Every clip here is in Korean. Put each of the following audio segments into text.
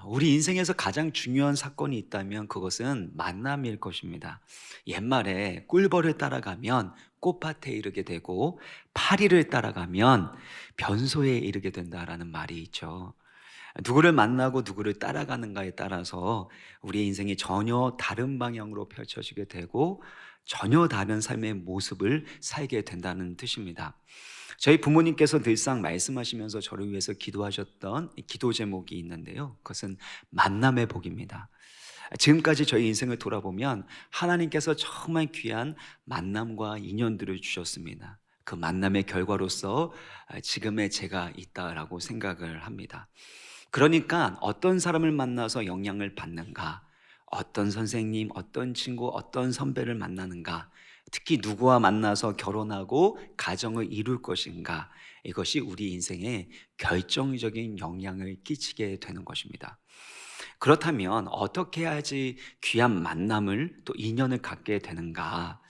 우리 인생에서 가장 중요한 사건이 있다면 그것은 만남일 것입니다. 옛말에 꿀벌을 따라가면 꽃밭에 이르게 되고 파리를 따라가면 변소에 이르게 된다라는 말이 있죠. 누구를 만나고 누구를 따라가는가에 따라서 우리의 인생이 전혀 다른 방향으로 펼쳐지게 되고 전혀 다른 삶의 모습을 살게 된다는 뜻입니다. 저희 부모님께서 늘상 말씀하시면서 저를 위해서 기도하셨던 기도 제목이 있는데요. 그것은 만남의 복입니다. 지금까지 저희 인생을 돌아보면 하나님께서 정말 귀한 만남과 인연들을 주셨습니다. 그 만남의 결과로서 지금의 제가 있다라고 생각을 합니다. 그러니까 어떤 사람을 만나서 영향을 받는가, 어떤 선생님, 어떤 친구, 어떤 선배를 만나는가, 특히 누구와 만나서 결혼하고 가정을 이룰 것인가, 이것이 우리 인생에 결정적인 영향을 끼치게 되는 것입니다. 그렇다면 어떻게 해야지 귀한 만남을 또 인연을 갖게 되는가?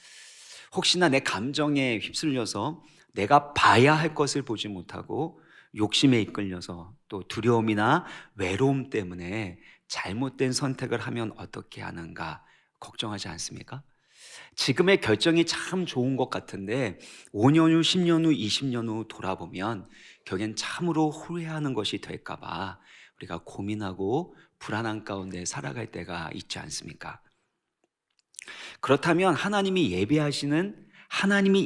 혹시나 내 감정에 휩쓸려서 내가 봐야 할 것을 보지 못하고 욕심에 이끌려서 또 두려움이나 외로움 때문에 잘못된 선택을 하면 어떻게 하는가 걱정하지 않습니까? 지금의 결정이 참 좋은 것 같은데 5년 후, 10년 후, 20년 후 돌아보면 결국엔 참으로 후회하는 것이 될까 봐 우리가 고민하고 불안한 가운데 살아갈 때가 있지 않습니까? 그렇다면 하나님이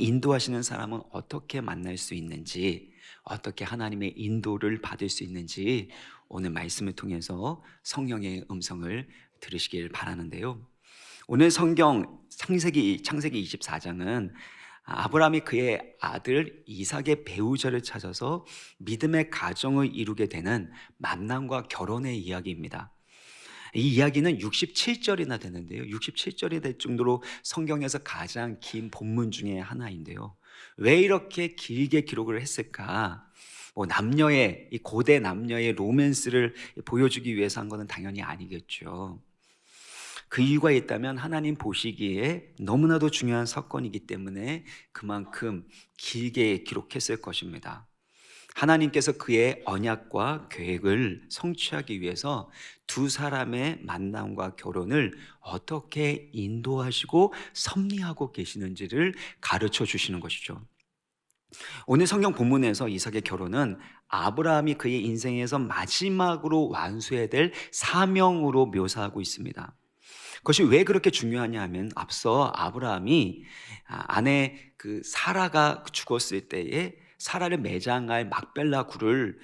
인도하시는 사람은 어떻게 만날 수 있는지, 어떻게 하나님의 인도를 받을 수 있는지 오늘 말씀을 통해서 성령의 음성을 들으시길 바라는데요. 오늘 성경 창세기 24장은 아브라함이 그의 아들 이삭의 배우자를 찾아서 믿음의 가정을 이루게 되는 만남과 결혼의 이야기입니다. 이 이야기는 67절이나 되는데요. 67절이 될 정도로 성경에서 가장 긴 본문 중에 하나인데요. 왜 이렇게 길게 기록을 했을까? 이 고대 남녀의 로맨스를 보여주기 위해서 한 것은 당연히 아니겠죠. 그 이유가 있다면 하나님 보시기에 너무나도 중요한 사건이기 때문에 그만큼 길게 기록했을 것입니다. 하나님께서 그의 언약과 계획을 성취하기 위해서 두 사람의 만남과 결혼을 어떻게 인도하시고 섭리하고 계시는지를 가르쳐 주시는 것이죠. 오늘 성경 본문에서 이삭의 결혼은 아브라함이 그의 인생에서 마지막으로 완수해야 될 사명으로 묘사하고 있습니다. 그것이 왜 그렇게 중요하냐 하면 앞서 아브라함이 아내 사라가 죽었을 때에 사라를 매장할 막벨라 굴을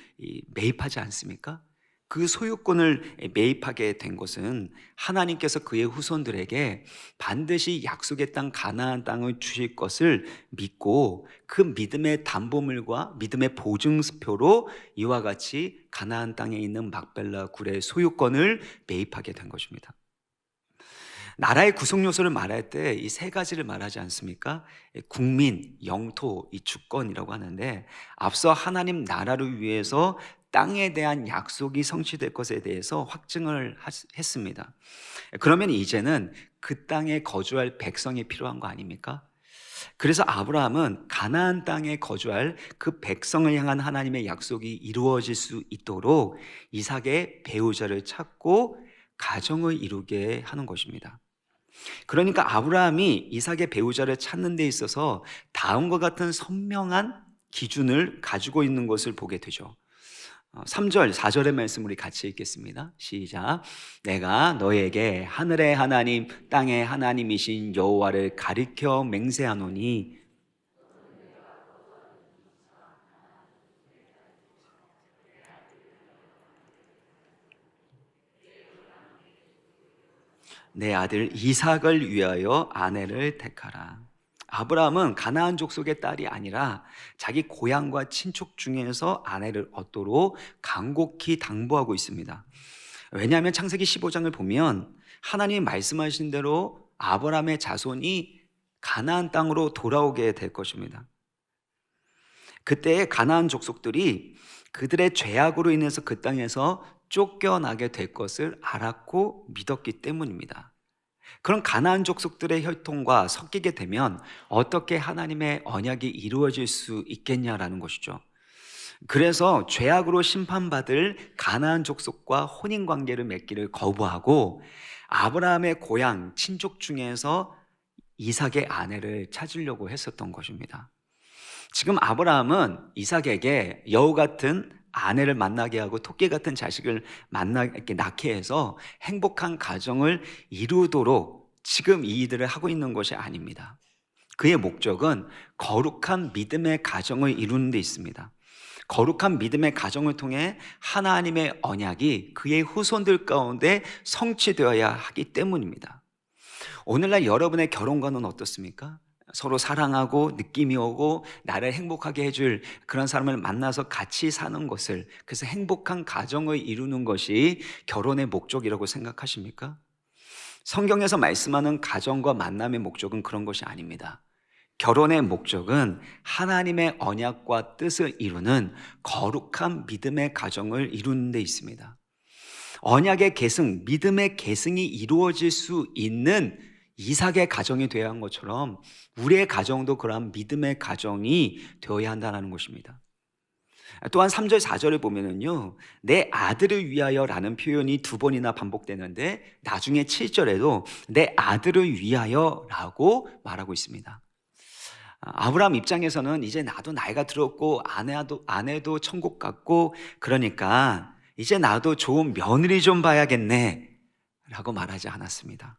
매입하지 않습니까? 그 소유권을 매입하게 된 것은 하나님께서 그의 후손들에게 반드시 약속의 땅 가나안 땅을 주실 것을 믿고 그 믿음의 담보물과 믿음의 보증수표로 이와 같이 가나안 땅에 있는 막벨라 굴의 소유권을 매입하게 된 것입니다. 나라의 구성 요소를 말할 때 이 세 가지를 말하지 않습니까? 국민, 영토, 이 주권이라고 하는데 앞서 하나님 나라를 위해서 땅에 대한 약속이 성취될 것에 대해서 확증을 했습니다. 그러면 이제는 그 땅에 거주할 백성이 필요한 거 아닙니까? 그래서 아브라함은 가나안 땅에 거주할 그 백성을 향한 하나님의 약속이 이루어질 수 있도록 이삭의 배우자를 찾고 가정을 이루게 하는 것입니다. 그러니까 아브라함이 이삭의 배우자를 찾는 데 있어서 다음과 같은 선명한 기준을 가지고 있는 것을 보게 되죠. 3절, 4절의 말씀 우리 같이 읽겠습니다. 시작. 내가 너에게 하늘의 하나님, 땅의 하나님이신 여호와를 가리켜 맹세하노니 내 아들 이삭을 위하여 아내를 택하라. 아브라함은 가나안 족속의 딸이 아니라 자기 고향과 친척 중에서 아내를 얻도록 간곡히 당부하고 있습니다. 왜냐하면 창세기 15장을 보면 하나님이 말씀하신 대로 아브라함의 자손이 가나안 땅으로 돌아오게 될 것입니다. 그때 가나안 족속들이 그들의 죄악으로 인해서 그 땅에서 쫓겨나게 될 것을 알았고 믿었기 때문입니다. 그런 가나안 족속들의 혈통과 섞이게 되면 어떻게 하나님의 언약이 이루어질 수 있겠냐라는 것이죠. 그래서 죄악으로 심판받을 가나안 족속과 혼인 관계를 맺기를 거부하고 아브라함의 고향 친족 중에서 이삭의 아내를 찾으려고 했었던 것입니다. 지금 아브라함은 이삭에게 여우 같은 아내를 만나게 하고 토끼 같은 자식을 낳게 해서 행복한 가정을 이루도록 지금 이 일들을 하고 있는 것이 아닙니다. 그의 목적은 거룩한 믿음의 가정을 이루는 데 있습니다. 거룩한 믿음의 가정을 통해 하나님의 언약이 그의 후손들 가운데 성취되어야 하기 때문입니다. 오늘날 여러분의 결혼관은 어떻습니까? 서로 사랑하고 느낌이 오고 나를 행복하게 해줄 그런 사람을 만나서 같이 사는 것을, 그래서 행복한 가정을 이루는 것이 결혼의 목적이라고 생각하십니까? 성경에서 말씀하는 가정과 만남의 목적은 그런 것이 아닙니다. 결혼의 목적은 하나님의 언약과 뜻을 이루는 거룩한 믿음의 가정을 이루는 데 있습니다. 언약의 계승, 믿음의 계승이 이루어질 수 있는 이삭의 가정이 되어야 한 것처럼 우리의 가정도 그러한 믿음의 가정이 되어야 한다는 것입니다. 또한 3절 4절을 보면은요, 내 아들을 위하여 라는 표현이 2번이나 반복되는데 나중에 7절에도 내 아들을 위하여 라고 말하고 있습니다. 아브라함 입장에서는 이제 나도 나이가 들었고 아내도 천국 같고 그러니까 이제 나도 좋은 며느리 좀 봐야겠네 라고 말하지 않았습니다.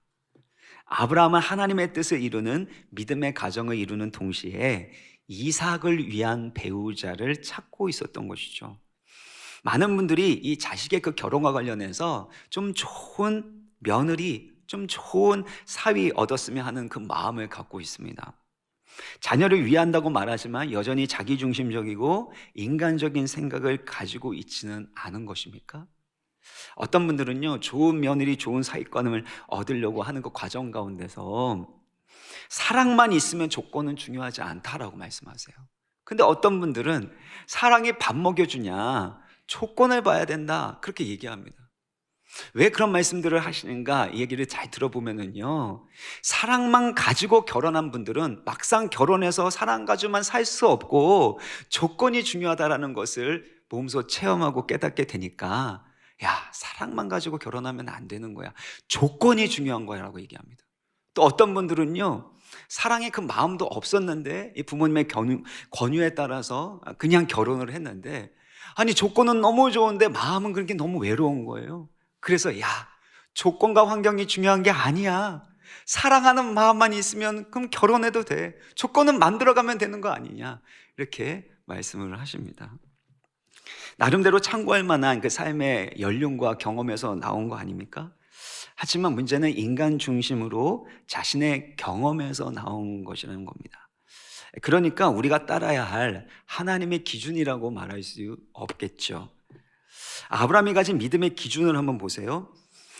아브라함은 하나님의 뜻을 이루는 믿음의 가정을 이루는 동시에 이삭을 위한 배우자를 찾고 있었던 것이죠. 많은 분들이 이 자식의 그 결혼과 관련해서 좀 좋은 며느리, 좀 좋은 사위 얻었으면 하는 그 마음을 갖고 있습니다. 자녀를 위한다고 말하지만 여전히 자기중심적이고 인간적인 생각을 가지고 있지는 않은 것입니까? 어떤 분들은요, 좋은 며느리, 좋은 사위권을 얻으려고 하는 그 과정 가운데서 사랑만 있으면 조건은 중요하지 않다라고 말씀하세요. 근데 어떤 분들은 사랑이 밥 먹여주냐, 조건을 봐야 된다, 그렇게 얘기합니다. 왜 그런 말씀들을 하시는가, 이 얘기를 잘 들어보면은요, 사랑만 가지고 결혼한 분들은 막상 결혼해서 사랑 가지고만 살 수 없고 조건이 중요하다라는 것을 몸소 체험하고 깨닫게 되니까, 야, 사랑만 가지고 결혼하면 안 되는 거야, 조건이 중요한 거야 라고 얘기합니다. 또 어떤 분들은요, 사랑의 그 마음도 없었는데 이 부모님의 권유에 따라서 그냥 결혼을 했는데, 아니 조건은 너무 좋은데 마음은 그렇게 너무 외로운 거예요. 그래서 야, 조건과 환경이 중요한 게 아니야, 사랑하는 마음만 있으면 그럼 결혼해도 돼, 조건은 만들어가면 되는 거 아니냐, 이렇게 말씀을 하십니다. 나름대로 참고할 만한 그 삶의 연륜과 경험에서 나온 거 아닙니까? 하지만 문제는 인간 중심으로 자신의 경험에서 나온 것이라는 겁니다. 그러니까 우리가 따라야 할 하나님의 기준이라고 말할 수 없겠죠. 아브라함이 가진 믿음의 기준을 한번 보세요.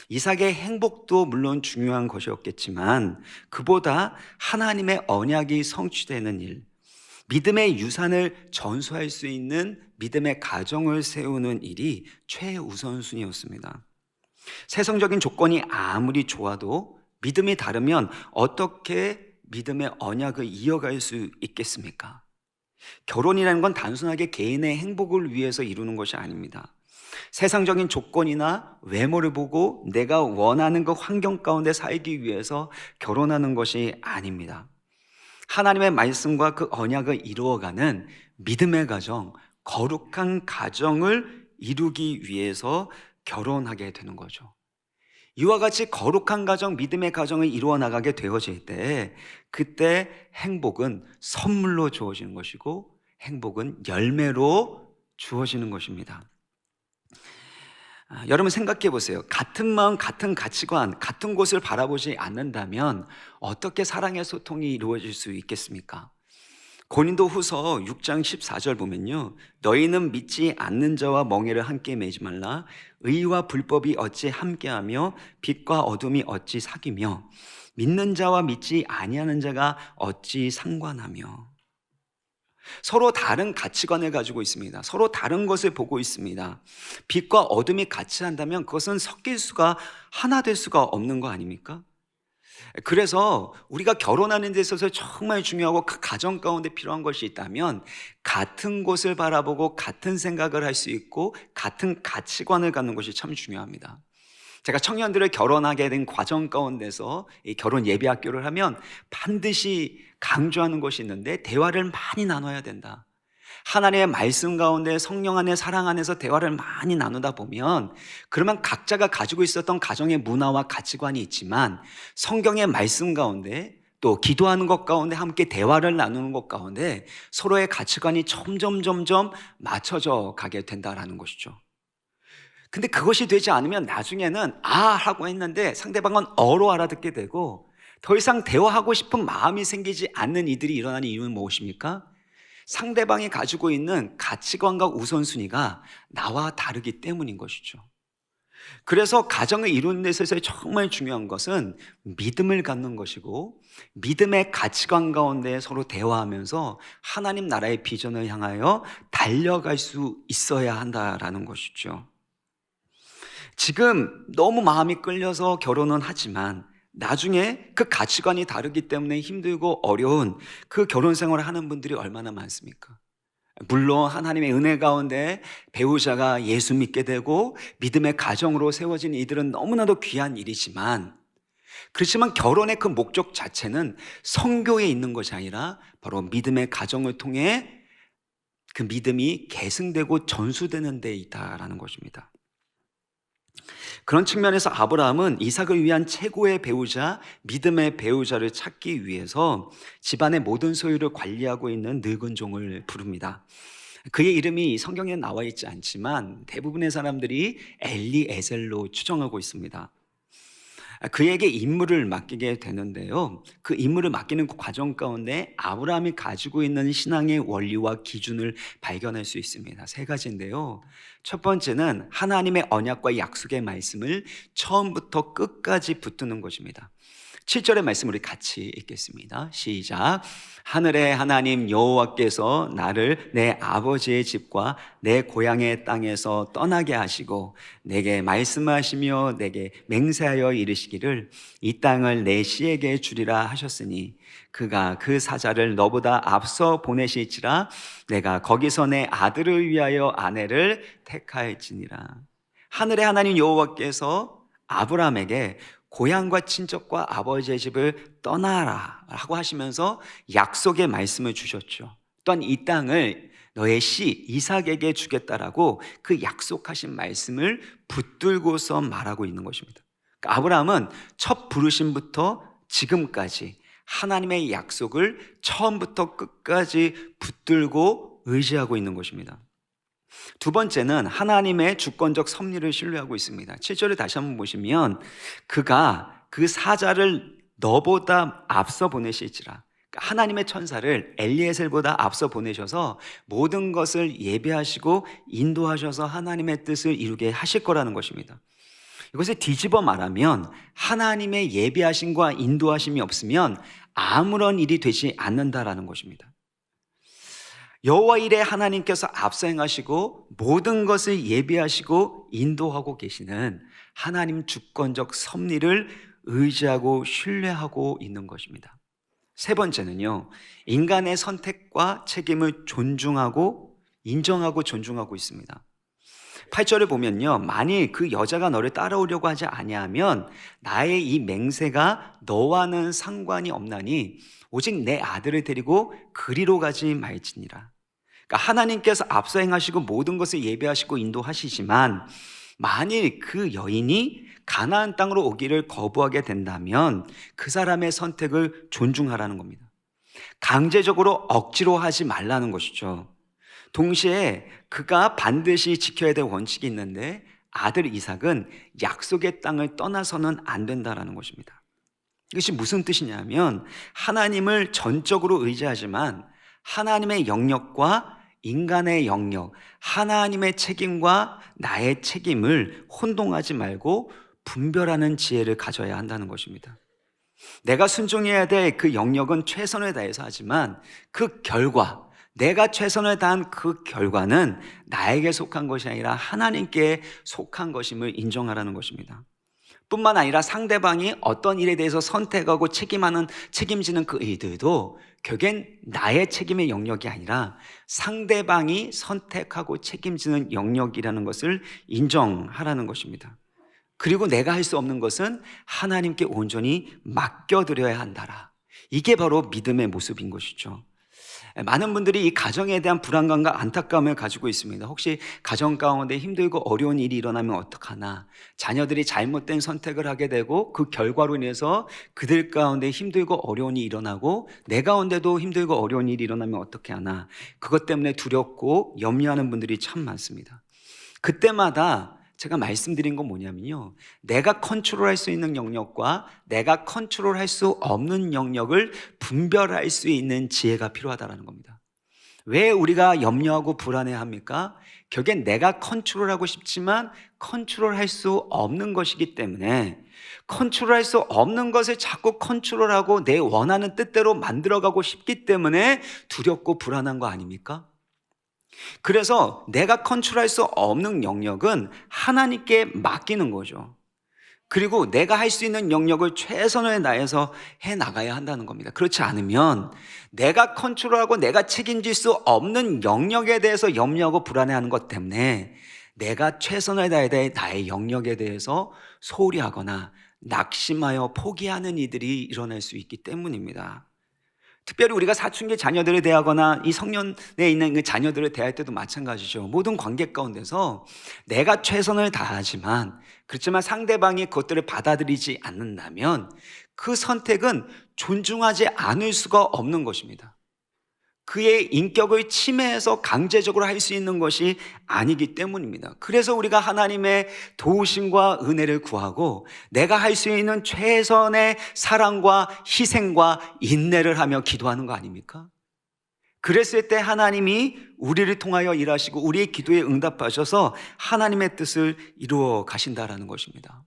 이삭의 행복도 물론 중요한 것이었겠지만 그보다 하나님의 언약이 성취되는 일, 믿음의 유산을 전수할 수 있는 믿음의 가정을 세우는 일이 최우선순위였습니다. 세상적인 조건이 아무리 좋아도 믿음이 다르면 어떻게 믿음의 언약을 이어갈 수 있겠습니까? 결혼이라는 건 단순하게 개인의 행복을 위해서 이루는 것이 아닙니다. 세상적인 조건이나 외모를 보고 내가 원하는 그 환경 가운데 살기 위해서 결혼하는 것이 아닙니다. 하나님의 말씀과 그 언약을 이루어가는 믿음의 가정, 거룩한 가정을 이루기 위해서 결혼하게 되는 거죠. 이와 같이 거룩한 가정, 믿음의 가정을 이루어 나가게 되어질 때 그때 행복은 선물로 주어지는 것이고 행복은 열매로 주어지는 것입니다. 여러분 생각해 보세요. 같은 마음, 같은 가치관, 같은 곳을 바라보지 않는다면 어떻게 사랑의 소통이 이루어질 수 있겠습니까? 고린도 후서 6장 14절 보면요, 너희는 믿지 않는 자와 멍에를 함께 매지 말라. 의와 불법이 어찌 함께하며 빛과 어둠이 어찌 사귀며 믿는 자와 믿지 아니하는 자가 어찌 상관하며. 서로 다른 가치관을 가지고 있습니다. 서로 다른 것을 보고 있습니다. 빛과 어둠이 같이 한다면 그것은 섞일 수가, 하나 될 수가 없는 거 아닙니까? 그래서 우리가 결혼하는 데 있어서 정말 중요하고 그 가정 가운데 필요한 것이 있다면 같은 곳을 바라보고 같은 생각을 할 수 있고 같은 가치관을 갖는 것이 참 중요합니다. 제가 청년들을 결혼하게 된 과정 가운데서 이 결혼 예비 학교를 하면 반드시 강조하는 것이 있는데, 대화를 많이 나눠야 된다. 하나님의 말씀 가운데 성령 안에 사랑 안에서 대화를 많이 나누다 보면, 그러면 각자가 가지고 있었던 가정의 문화와 가치관이 있지만 성경의 말씀 가운데 또 기도하는 것 가운데 함께 대화를 나누는 것 가운데 서로의 가치관이 점점 맞춰져 가게 된다라는 것이죠. 근데 그것이 되지 않으면 나중에는 하고 했는데 상대방은 어로 알아듣게 되고 더 이상 대화하고 싶은 마음이 생기지 않는 이들이 일어나는 이유는 무엇입니까? 상대방이 가지고 있는 가치관과 우선순위가 나와 다르기 때문인 것이죠. 그래서 가정을 이루는 데 있어서 정말 중요한 것은 믿음을 갖는 것이고, 믿음의 가치관 가운데 서로 대화하면서 하나님 나라의 비전을 향하여 달려갈 수 있어야 한다라는 것이죠. 지금 너무 마음이 끌려서 결혼은 하지만 나중에 그 가치관이 다르기 때문에 힘들고 어려운 그 결혼 생활을 하는 분들이 얼마나 많습니까? 물론 하나님의 은혜 가운데 배우자가 예수 믿게 되고 믿음의 가정으로 세워진 이들은 너무나도 귀한 일이지만, 그렇지만 결혼의 그 목적 자체는 성교에 있는 것이 아니라 바로 믿음의 가정을 통해 그 믿음이 계승되고 전수되는 데 있다라는 것입니다. 그런 측면에서 아브라함은 이삭을 위한 최고의 배우자, 믿음의 배우자를 찾기 위해서 집안의 모든 소유를 관리하고 있는 늙은 종을 부릅니다. 그의 이름이 성경에 나와 있지 않지만 대부분의 사람들이 엘리에셀로 추정하고 있습니다. 그에게 임무를 맡기게 되는데요, 그 임무를 맡기는 과정 가운데 아브라함이 가지고 있는 신앙의 원리와 기준을 발견할 수 있습니다. 세 가지인데요, 첫 번째는 하나님의 언약과 약속의 말씀을 처음부터 끝까지 붙드는 것입니다. 7절의 말씀 우리 같이 읽겠습니다. 시작. 하늘의 하나님 여호와께서 나를 내 아버지의 집과 내 고향의 땅에서 떠나게 하시고 내게 말씀하시며 내게 맹세하여 이르시기를 이 땅을 내 씨에게 주리라 하셨으니 그가 그 사자를 너보다 앞서 보내실지라 내가 거기서 내 아들을 위하여 아내를 택할지니라. 하늘의 하나님 여호와께서 아브라함에게 고향과 친척과 아버지의 집을 떠나라 라고 하시면서 약속의 말씀을 주셨죠. 또한 이 땅을 너의 씨 이삭에게 주겠다라고 그 약속하신 말씀을 붙들고서 말하고 있는 것입니다. 그러니까 아브라함은 첫 부르심부터 지금까지 하나님의 약속을 처음부터 끝까지 붙들고 의지하고 있는 것입니다. 두 번째는 하나님의 주권적 섭리를 신뢰하고 있습니다. 7절을 다시 한번 보시면 그가 그 사자를 너보다 앞서 보내실지라, 그러니까 하나님의 천사를 엘리에셀보다 앞서 보내셔서 모든 것을 예배하시고 인도하셔서 하나님의 뜻을 이루게 하실 거라는 것입니다. 이것을 뒤집어 말하면 하나님의 예배하심과 인도하심이 없으면 아무런 일이 되지 않는다라는 것입니다. 여호와 일에 하나님께서 앞서 행하시고 모든 것을 예비하시고 인도하고 계시는 하나님 주권적 섭리를 의지하고 신뢰하고 있는 것입니다. 세 번째는요, 인간의 선택과 책임을 존중하고 인정하고 존중하고 있습니다. 8절을 보면요, 만일 그 여자가 너를 따라오려고 하지 아니하면 나의 이 맹세가 너와는 상관이 없나니 오직 내 아들을 데리고 그리로 가지 말지니라. 그러니까 하나님께서 앞서 행하시고 모든 것을 예배하시고 인도하시지만 만일 그 여인이 가나안 땅으로 오기를 거부하게 된다면 그 사람의 선택을 존중하라는 겁니다. 강제적으로 억지로 하지 말라는 것이죠. 동시에 그가 반드시 지켜야 될 원칙이 있는데 아들 이삭은 약속의 땅을 떠나서는 안 된다라는 것입니다. 이것이 무슨 뜻이냐면 하나님을 전적으로 의지하지만 하나님의 영역과 인간의 영역, 하나님의 책임과 나의 책임을 혼동하지 말고 분별하는 지혜를 가져야 한다는 것입니다. 내가 순종해야 될 그 영역은 최선을 다해서 하지만 그 결과, 내가 최선을 다한 그 결과는 나에게 속한 것이 아니라 하나님께 속한 것임을 인정하라는 것입니다. 뿐만 아니라 상대방이 어떤 일에 대해서 선택하고 책임지는 그 일들도 결국엔 나의 책임의 영역이 아니라 상대방이 선택하고 책임지는 영역이라는 것을 인정하라는 것입니다. 그리고 내가 할 수 없는 것은 하나님께 온전히 맡겨드려야 한다라. 이게 바로 믿음의 모습인 것이죠. 많은 분들이 이 가정에 대한 불안감과 안타까움을 가지고 있습니다. 혹시 가정 가운데 힘들고 어려운 일이 일어나면 어떡하나, 자녀들이 잘못된 선택을 하게 되고 그 결과로 인해서 그들 가운데 힘들고 어려운 일이 일어나고 내 가운데도 힘들고 어려운 일이 일어나면 어떻게 하나, 그것 때문에 두렵고 염려하는 분들이 참 많습니다. 그때마다 제가 말씀드린 건 뭐냐면요, 내가 컨트롤할 수 있는 영역과 내가 컨트롤할 수 없는 영역을 분별할 수 있는 지혜가 필요하다는 겁니다. 왜 우리가 염려하고 불안해합니까? 결국엔 내가 컨트롤하고 싶지만 컨트롤할 수 없는 것이기 때문에, 컨트롤할 수 없는 것을 자꾸 컨트롤하고 내 원하는 뜻대로 만들어가고 싶기 때문에 두렵고 불안한 거 아닙니까? 그래서 내가 컨트롤할 수 없는 영역은 하나님께 맡기는 거죠. 그리고 내가 할 수 있는 영역을 최선을 다해서 해나가야 한다는 겁니다. 그렇지 않으면 내가 컨트롤하고 내가 책임질 수 없는 영역에 대해서 염려하고 불안해하는 것 때문에 내가 최선을 다해 나의 영역에 대해서 소홀히 하거나 낙심하여 포기하는 이들이 일어날 수 있기 때문입니다. 특별히 우리가 사춘기 자녀들을 대하거나 이 성년에 있는 그 자녀들을 대할 때도 마찬가지죠. 모든 관계 가운데서 내가 최선을 다하지만, 그렇지만 상대방이 그것들을 받아들이지 않는다면 그 선택은 존중하지 않을 수가 없는 것입니다. 그의 인격을 침해해서 강제적으로 할 수 있는 것이 아니기 때문입니다. 그래서 우리가 하나님의 도우심과 은혜를 구하고 내가 할 수 있는 최선의 사랑과 희생과 인내를 하며 기도하는 거 아닙니까? 그랬을 때 하나님이 우리를 통하여 일하시고 우리의 기도에 응답하셔서 하나님의 뜻을 이루어 가신다라는 것입니다.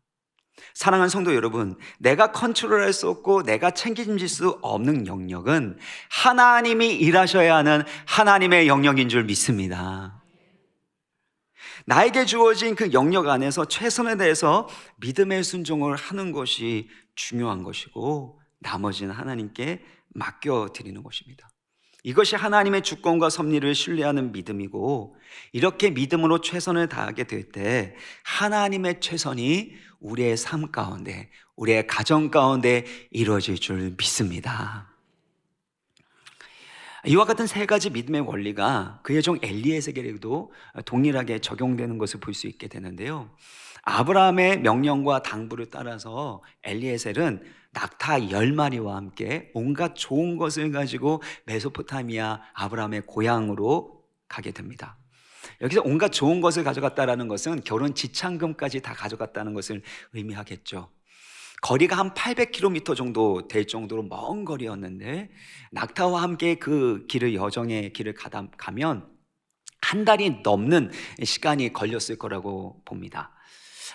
사랑하는 성도 여러분, 내가 컨트롤할 수 없고 내가 책임질 수 없는 영역은 하나님이 일하셔야 하는 하나님의 영역인 줄 믿습니다. 나에게 주어진 그 영역 안에서 최선에 대해서 믿음의 순종을 하는 것이 중요한 것이고, 나머지는 하나님께 맡겨드리는 것입니다. 이것이 하나님의 주권과 섭리를 신뢰하는 믿음이고, 이렇게 믿음으로 최선을 다하게 될 때 하나님의 최선이 우리의 삶 가운데, 우리의 가정 가운데 이루어질 줄 믿습니다. 이와 같은 세 가지 믿음의 원리가 그의 종 엘리에셀에게도 동일하게 적용되는 것을 볼 수 있게 되는데요, 아브라함의 명령과 당부를 따라서 엘리에셀은 낙타 10마리와 함께 온갖 좋은 것을 가지고 메소포타미아 아브라함의 고향으로 가게 됩니다. 여기서 온갖 좋은 것을 가져갔다는 것은 결혼 지참금까지 다 가져갔다는 것을 의미하겠죠. 거리가 한 800km 정도 될 정도로 먼 거리였는데, 낙타와 함께 그 여정의 길을 가면 한 달이 넘는 시간이 걸렸을 거라고 봅니다.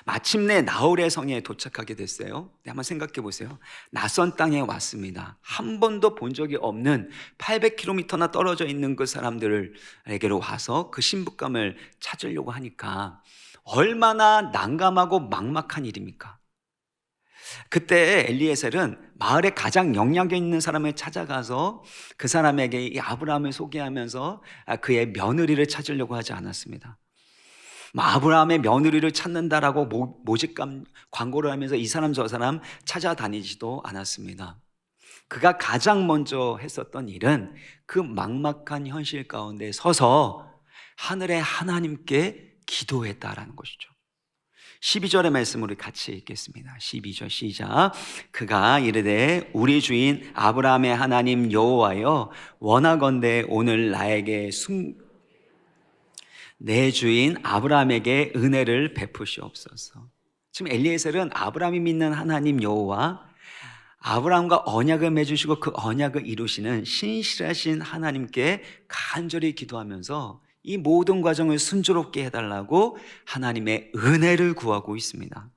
마침내 나홀의 성에 도착하게 됐어요. 한번 생각해 보세요. 낯선 땅에 왔습니다. 한 번도 본 적이 없는 800km나 떨어져 있는 그 사람들에게로 와서 그 신부감을 찾으려고 하니까 얼마나 난감하고 막막한 일입니까? 그때 엘리에셀은 마을에 가장 영향력 있는 사람을 찾아가서 그 사람에게 이 아브라함을 소개하면서 그의 며느리를 찾으려고 하지 않았습니다. 아브라함의 며느리를 찾는다라고 모집감 광고를 하면서 이 사람 저 사람 찾아다니지도 않았습니다. 그가 가장 먼저 했었던 일은 그 막막한 현실 가운데 서서 하늘의 하나님께 기도했다라는 것이죠. 12절의 말씀을 같이 읽겠습니다. 12절 시작. 그가 이르되 우리 주인 아브라함의 하나님 여호와여, 원하건대 오늘 나에게 내 주인 아브라함에게 은혜를 베푸시옵소서. 지금 엘리에셀은 아브라함이 믿는 하나님 여호와, 아브라함과 언약을 맺으시고 그 언약을 이루시는 신실하신 하나님께 간절히 기도하면서 이 모든 과정을 순조롭게 해달라고 하나님의 은혜를 구하고 있습니다.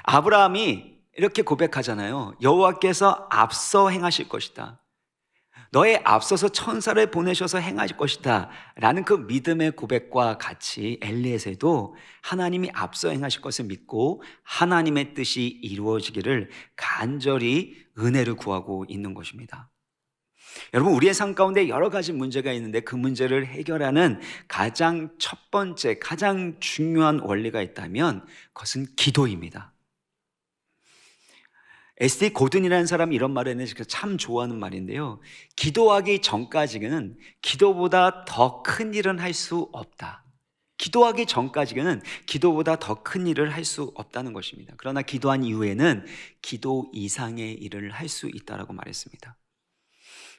아브라함이 이렇게 고백하잖아요. 여호와께서 앞서 행하실 것이다. 너의 앞서서 천사를 보내셔서 행하실 것이다 라는 그 믿음의 고백과 같이 엘리에세도 하나님이 앞서 행하실 것을 믿고 하나님의 뜻이 이루어지기를 간절히 은혜를 구하고 있는 것입니다. 여러분, 우리의 삶 가운데 여러 가지 문제가 있는데 그 문제를 해결하는 가장 첫 번째, 가장 중요한 원리가 있다면 그것은 기도입니다. S.D. 고든이라는 사람이 이런 말을 했는데 제가 참 좋아하는 말인데요. 기도하기 전까지는 기도보다 더 큰 일은 할 수 없다. 기도하기 전까지는 기도보다 더 큰 일을 할 수 없다는 것입니다. 그러나 기도한 이후에는 기도 이상의 일을 할 수 있다라고 말했습니다.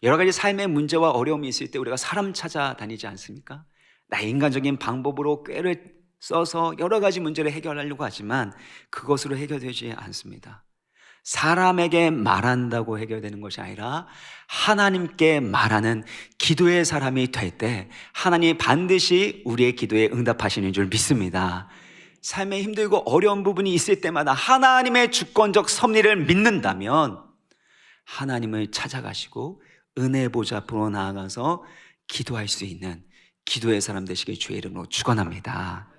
여러 가지 삶의 문제와 어려움이 있을 때 우리가 사람 찾아다니지 않습니까? 나의 인간적인 방법으로 꾀를 써서 여러 가지 문제를 해결하려고 하지만 그것으로 해결되지 않습니다. 사람에게 말한다고 해결되는 것이 아니라 하나님께 말하는 기도의 사람이 될 때 하나님이 반드시 우리의 기도에 응답하시는 줄 믿습니다. 삶에 힘들고 어려운 부분이 있을 때마다 하나님의 주권적 섭리를 믿는다면 하나님을 찾아가시고 은혜 보좌 앞으로 나아가서 기도할 수 있는 기도의 사람 되시길 주의 이름으로 축원합니다.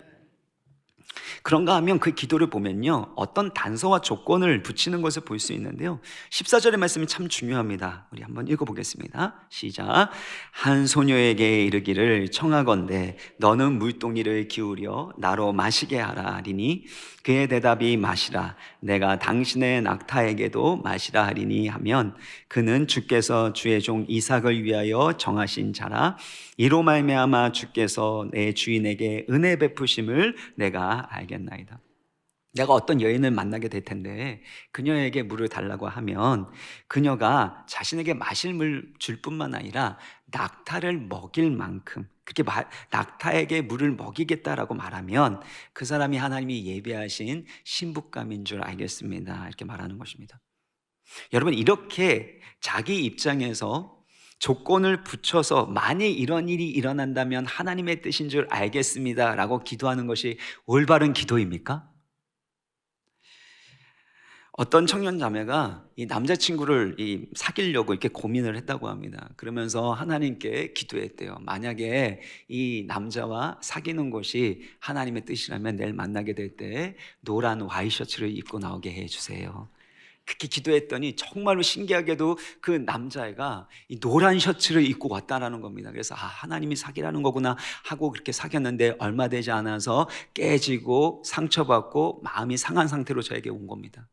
그런가 하면 그 기도를 보면요, 어떤 단서와 조건을 붙이는 것을 볼 수 있는데요, 14절의 말씀이 참 중요합니다. 우리 한번 읽어보겠습니다. 시작. 한 소녀에게 이르기를 청하건대 너는 물동이를 기울여 나로 마시게 하라 하리니 그의 대답이 마시라 내가 당신의 낙타에게도 마시라 하리니 하면 그는 주께서 주의 종 이삭을 위하여 정하신 자라 이로 말미암아 주께서 내 주인에게 은혜 베푸심을 내가 알겠나이다. 내가 어떤 여인을 만나게 될 텐데 그녀에게 물을 달라고 하면 그녀가 자신에게 마실 물 줄 뿐만 아니라 낙타를 먹일 만큼 그렇게 낙타에게 물을 먹이겠다라고 말하면 그 사람이 하나님이 예비하신 신부감인 줄 알겠습니다. 이렇게 말하는 것입니다. 여러분, 이렇게 자기 입장에서 조건을 붙여서 만일 이런 일이 일어난다면 하나님의 뜻인 줄 알겠습니다 라고 기도하는 것이 올바른 기도입니까? 어떤 청년 자매가 이 남자친구를 사귀려고 이렇게 고민을 했다고 합니다. 그러면서 하나님께 기도했대요. 만약에 이 남자와 사귀는 것이 하나님의 뜻이라면 내일 만나게 될 때 노란 와이셔츠를 입고 나오게 해주세요. 그렇게 기도했더니 정말로 신기하게도 그 남자애가 이 노란 셔츠를 입고 왔다라는 겁니다. 그래서 하나님이 사귀라는 거구나 하고 그렇게 사귀었는데 얼마 되지 않아서 깨지고 상처받고 마음이 상한 상태로 저에게 온 겁니다.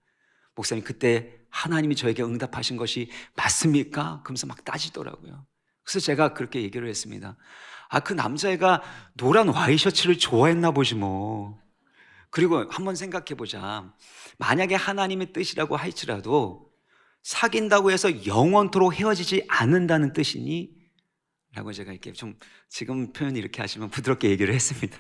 목사님, 그때 하나님이 저에게 응답하신 것이 맞습니까? 그러면서 막 따지더라고요. 그래서 제가 그렇게 얘기를 했습니다. 그 남자애가 노란 와이셔츠를 좋아했나 보지 뭐. 그리고 한번 생각해 보자. 만약에 하나님의 뜻이라고 할지라도 사귄다고 해서 영원토록 헤어지지 않는다는 뜻이니? 라고 제가 이렇게 좀 지금 표현 이렇게 하시면 부드럽게 얘기를 했습니다.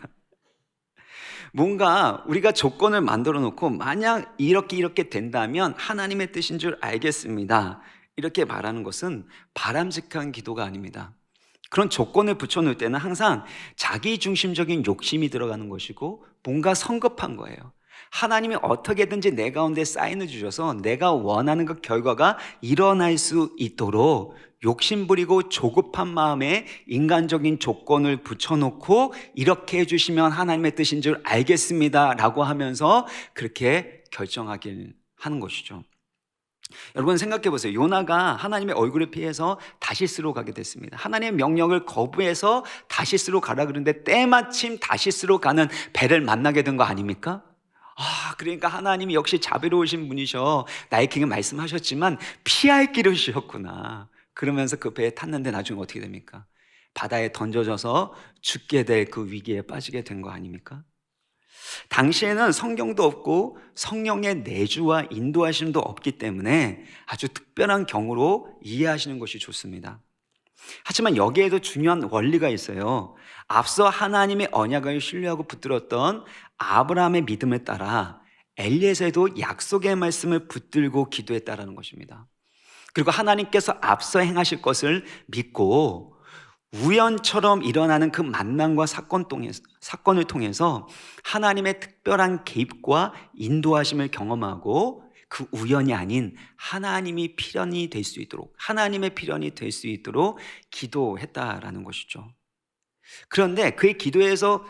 뭔가 우리가 조건을 만들어 놓고 만약 이렇게 된다면 하나님의 뜻인 줄 알겠습니다 이렇게 말하는 것은 바람직한 기도가 아닙니다. 그런 조건을 붙여놓을 때는 항상 자기중심적인 욕심이 들어가는 것이고 뭔가 성급한 거예요. 하나님이 어떻게든지 내 가운데 사인을 주셔서 내가 원하는 그 결과가 일어날 수 있도록 욕심부리고 조급한 마음에 인간적인 조건을 붙여놓고 이렇게 해주시면 하나님의 뜻인 줄 알겠습니다 라고 하면서 그렇게 결정하길 하는 것이죠. 여러분 생각해 보세요. 요나가 하나님의 얼굴을 피해서 다시스로 가게 됐습니다. 하나님의 명령을 거부해서 다시스로 가라 그러는데 때마침 다시스로 가는 배를 만나게 된 거 아닙니까? 그러니까 하나님이 역시 자비로우신 분이셔. 나에게 말씀하셨지만 피할 길을 주셨구나. 그러면서 그 배에 탔는데 나중에 어떻게 됩니까? 바다에 던져져서 죽게 될 그 위기에 빠지게 된 거 아닙니까? 당시에는 성경도 없고 성령의 내주와 인도하심도 없기 때문에 아주 특별한 경우로 이해하시는 것이 좋습니다. 하지만 여기에도 중요한 원리가 있어요. 앞서 하나님의 언약을 신뢰하고 붙들었던 아브라함의 믿음에 따라 엘리에세도 약속의 말씀을 붙들고 기도했다라는 것입니다. 그리고 하나님께서 앞서 행하실 것을 믿고 우연처럼 일어나는 그 만남과 사건을 통해서 하나님의 특별한 개입과 인도하심을 경험하고 그 우연이 아닌 하나님이 필연이 될 수 있도록, 하나님의 필연이 될 수 있도록 기도했다라는 것이죠. 그런데 그의 기도에서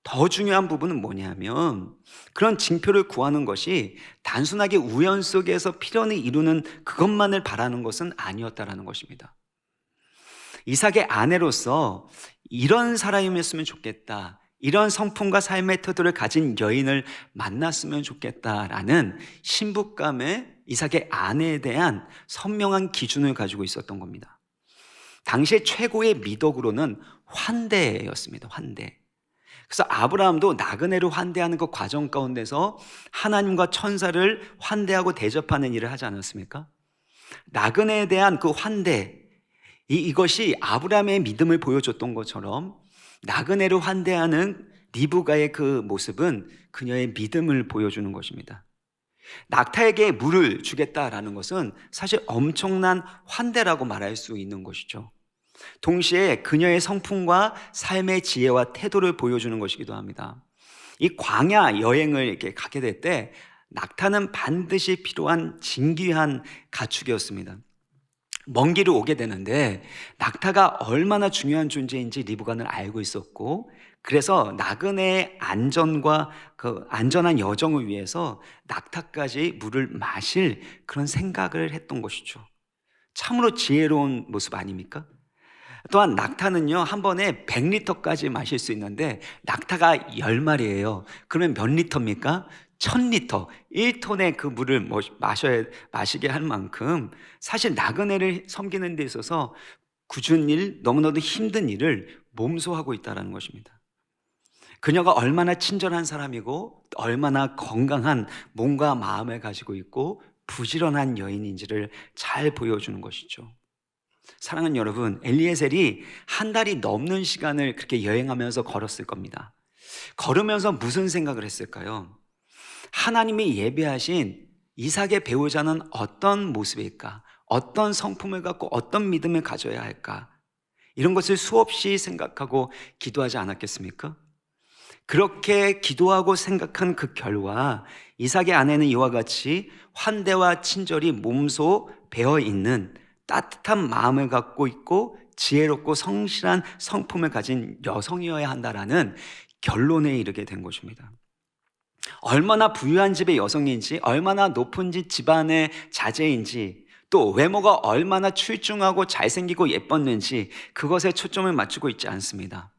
더 중요한 부분은 뭐냐면, 그런 징표를 구하는 것이 단순하게 우연 속에서 필연을 이루는 그것만을 바라는 것은 아니었다라는 것입니다. 이삭의 아내로서 이런 사람이었으면 좋겠다, 이런 성품과 삶의 태도를 가진 여인을 만났으면 좋겠다라는 신부감에 이삭의 아내에 대한 선명한 기준을 가지고 있었던 겁니다. 당시의 최고의 미덕으로는 환대였습니다. 환대. 그래서 아브라함도 나그네를 환대하는 그 과정 가운데서 하나님과 천사를 환대하고 대접하는 일을 하지 않았습니까? 나그네에 대한 그 환대, 이것이 아브라함의 믿음을 보여줬던 것처럼 나그네를 환대하는 리브가의 그 모습은 그녀의 믿음을 보여주는 것입니다. 낙타에게 물을 주겠다라는 것은 사실 엄청난 환대라고 말할 수 있는 것이죠. 동시에 그녀의 성품과 삶의 지혜와 태도를 보여주는 것이기도 합니다. 이 광야 여행을 이렇게 가게 될 때 낙타는 반드시 필요한 진귀한 가축이었습니다. 먼 길을 오게 되는데 낙타가 얼마나 중요한 존재인지 리브가는 알고 있었고, 그래서 나그네의 안전과 그 안전한 여정을 위해서 낙타까지 물을 마실 그런 생각을 했던 것이죠. 참으로 지혜로운 모습 아닙니까? 또한 낙타는요, 한 번에 100리터까지 마실 수 있는데 낙타가 10마리예요. 그러면 몇 리터입니까? 1000리터, 1톤의 그 물을 마시게 할 만큼 사실 나그네를 섬기는 데 있어서 굳은 일, 너무나도 힘든 일을 몸소하고 있다는 것입니다. 그녀가 얼마나 친절한 사람이고 얼마나 건강한 몸과 마음을 가지고 있고 부지런한 여인인지를 잘 보여주는 것이죠. 사랑하는 여러분, 엘리에셀이 한 달이 넘는 시간을 그렇게 여행하면서 걸었을 겁니다. 걸으면서 무슨 생각을 했을까요? 하나님이 예비하신 이삭의 배우자는 어떤 모습일까? 어떤 성품을 갖고 어떤 믿음을 가져야 할까? 이런 것을 수없이 생각하고 기도하지 않았겠습니까? 그렇게 기도하고 생각한 그 결과 이삭의 아내는 이와 같이 환대와 친절이 몸소 배어있는 따뜻한 마음을 갖고 있고 지혜롭고 성실한 성품을 가진 여성이어야 한다라는 결론에 이르게 된 것입니다. 얼마나 부유한 집의 여성인지, 얼마나 높은 집안의 자제인지, 또 외모가 얼마나 출중하고 잘생기고 예뻤는지 그것에 초점을 맞추고 있지 않습니다.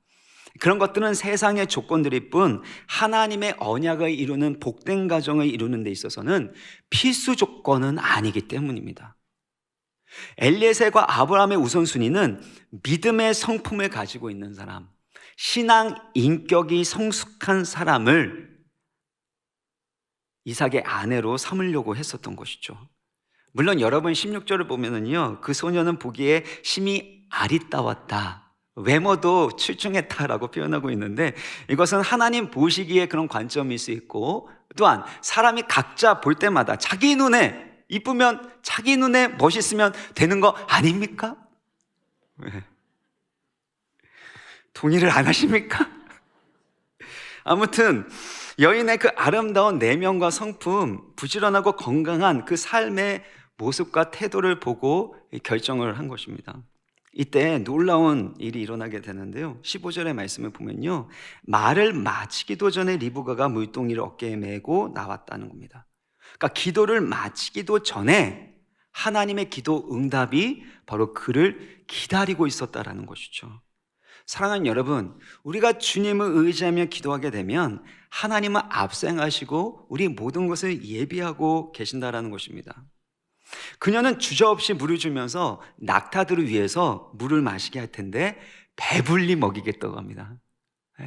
그런 것들은 세상의 조건들일 뿐 하나님의 언약을 이루는 복된 가정을 이루는 데 있어서는 필수 조건은 아니기 때문입니다. 엘리에셀과 아브라함의 우선순위는 믿음의 성품을 가지고 있는 사람, 신앙 인격이 성숙한 사람을 이삭의 아내로 삼으려고 했었던 것이죠. 물론 여러분 16절을 보면은요, 그 소녀는 보기에 심히 아리따웠다, 외모도 출중했다라고 표현하고 있는데, 이것은 하나님 보시기에 그런 관점일 수 있고, 또한 사람이 각자 볼 때마다 자기 눈에 이쁘면, 자기 눈에 멋있으면 되는 거 아닙니까? 왜? 동의를 안 하십니까? 아무튼 여인의 그 아름다운 내면과 성품, 부지런하고 건강한 그 삶의 모습과 태도를 보고 결정을 한 것입니다. 이때 놀라운 일이 일어나게 되는데요, 15절의 말씀을 보면요, 말을 마치기도 전에 리브가가 물동이를 어깨에 메고 나왔다는 겁니다. 그러니까 기도를 마치기도 전에 하나님의 기도 응답이 바로 그를 기다리고 있었다라는 것이죠. 사랑하는 여러분, 우리가 주님을 의지하며 기도하게 되면 하나님은 앞서행하시고 우리 모든 것을 예비하고 계신다라는 것입니다. 그녀는 주저없이 물을 주면서 낙타들을 위해서 물을 마시게 할 텐데 배불리 먹이겠다고 합니다.